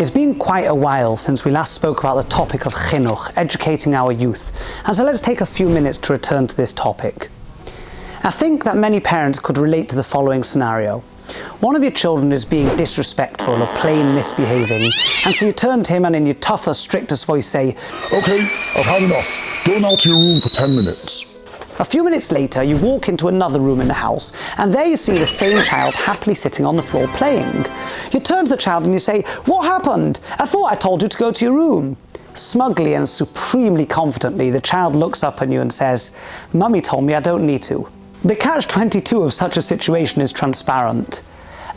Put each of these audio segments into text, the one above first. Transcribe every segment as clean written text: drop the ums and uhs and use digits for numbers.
It's been quite a while since we last spoke about the topic of chinuch, educating our youth, and so let's take a few minutes to return to this topic. I think that many parents could relate to the following scenario. One of your children is being disrespectful or plain misbehaving, and so you turn to him and in your tougher, strictest voice say, "Okay, I've had enough. Go now to your room for 10 minutes. A few minutes later, you walk into another room in the house, and there you see the same child happily sitting on the floor playing. You turn to the child and you say, "What happened? I thought I told you to go to your room." Smugly and supremely confidently, the child looks up at you and says, "Mummy told me I don't need to." The catch-22 of such a situation is transparent.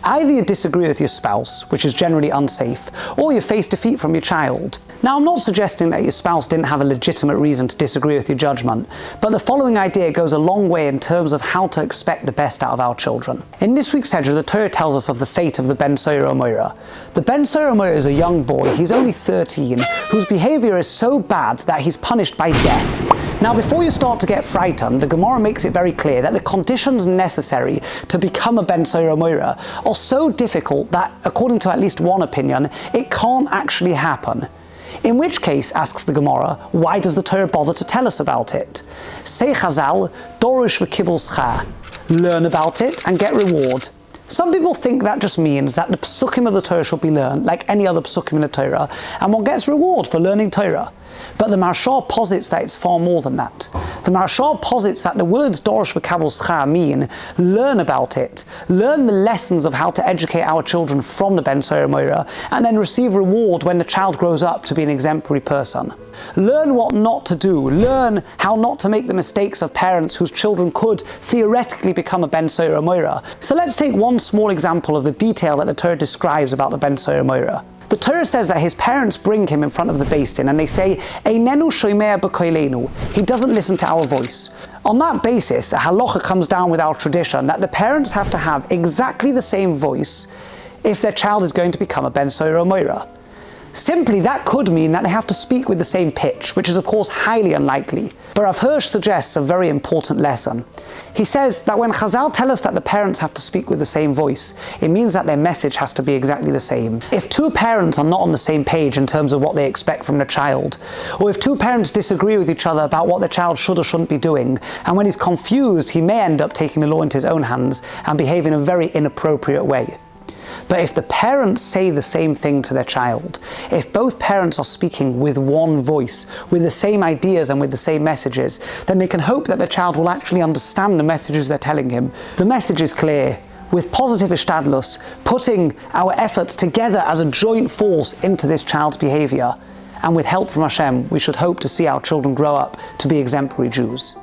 Either you disagree with your spouse, which is generally unsafe, or you face defeat from your child. Now, I'm not suggesting that your spouse didn't have a legitimate reason to disagree with your judgment, but the following idea goes a long way in terms of how to expect the best out of our children. In this week's Hedra, the Torah tells us of the fate of the Ben Soira Moira. The Ben Soira Moira is a young boy, he's only 13, whose behavior is so bad that he's punished by death. Now, before you start to get frightened, the Gemara makes it very clear that the conditions necessary to become a Ben Soira Moira are so difficult that, according to at least one opinion, it can't actually happen. In which case, asks the Gemara, why does the Torah bother to tell us about it? Say Chazal, Dorish v'kibul schar. Learn about it and get reward. Some people think that just means that the psukim of the Torah should be learned like any other psukim in the Torah, and one gets reward for learning Torah. But the Maharsha posits that it's far more than that. The Maharsha posits that the words Dorish v'kabel schar mean learn about it, learn the lessons of how to educate our children from the Ben Soira Moira, and then receive reward when the child grows up to be an exemplary person. Learn what not to do, learn how not to make the mistakes of parents whose children could theoretically become a Ben Soira Moira. So let's take one small example of the detail that the Torah describes about the Ben Soira Moira. The Torah says that his parents bring him in front of the Beis Din and they say, "Einenu shoymea b'koilenu," he doesn't listen to our voice. On that basis, a halacha comes down with our tradition that the parents have to have exactly the same voice if their child is going to become a Ben Soira Moira. Simply, that could mean that they have to speak with the same pitch, which is of course highly unlikely. But Rav Hirsch suggests a very important lesson. He says that when Chazal tell us that the parents have to speak with the same voice, it means that their message has to be exactly the same. If two parents are not on the same page in terms of what they expect from their child, or if two parents disagree with each other about what their child should or shouldn't be doing, and when he's confused, he may end up taking the law into his own hands and behave in a very inappropriate way. But if the parents say the same thing to their child, if both parents are speaking with one voice, with the same ideas and with the same messages, then they can hope that the child will actually understand the messages they're telling him. The message is clear. With positive ishtadlus, putting our efforts together as a joint force into this child's behavior, and with help from Hashem, we should hope to see our children grow up to be exemplary Jews.